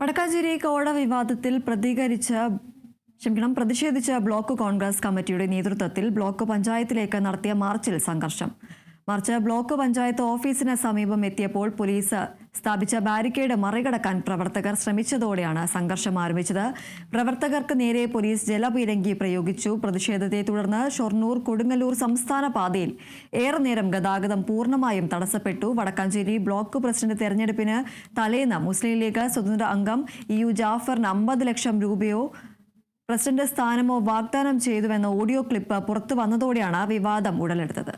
വടക്കാഞ്ചേരി കോഴ വിവാദത്തിൽ പ്രതിഷേധിച്ച ബ്ലോക്ക് കോൺഗ്രസ് കമ്മിറ്റിയുടെ നേതൃത്വത്തിൽ ബ്ലോക്ക് പഞ്ചായത്തിലേക്ക് നടത്തിയ മാർച്ചിൽ സംഘർഷം. മാർച്ച് ബ്ലോക്ക് പഞ്ചായത്ത് ഓഫീസിന് സമീപം എത്തിയപ്പോൾ പോലീസ് സ്ഥാപിച്ച ബാരിക്കേഡ് മറികടക്കാൻ പ്രവർത്തകർ ശ്രമിച്ചതോടെയാണ് സംഘർഷം ആരംഭിച്ചത്. പ്രവർത്തകർക്ക് നേരെ പോലീസ് ജലപീരങ്കി പ്രയോഗിച്ചു. പ്രതിഷേധത്തെ തുടർന്ന് ഷൊർണൂർ കൊടുങ്ങല്ലൂർ സംസ്ഥാന പാതയിൽ ഏറെ നേരം ഗതാഗതം പൂർണ്ണമായും തടസ്സപ്പെട്ടു. വടക്കാഞ്ചേരി ബ്ലോക്ക് പ്രസിഡന്റ് തെരഞ്ഞെടുപ്പിന് തലേന്ന് മുസ്ലിം ലീഗ് സ്വതന്ത്ര അംഗം EU ജാഫറിന് 50 ലക്ഷം രൂപയോ പ്രസിഡന്റ് സ്ഥാനമോ വാഗ്ദാനം ചെയ്തുവെന്ന ഓഡിയോ ക്ലിപ്പ് പുറത്തു വന്നതോടെയാണ് വിവാദം ഉടലെടുത്തത്.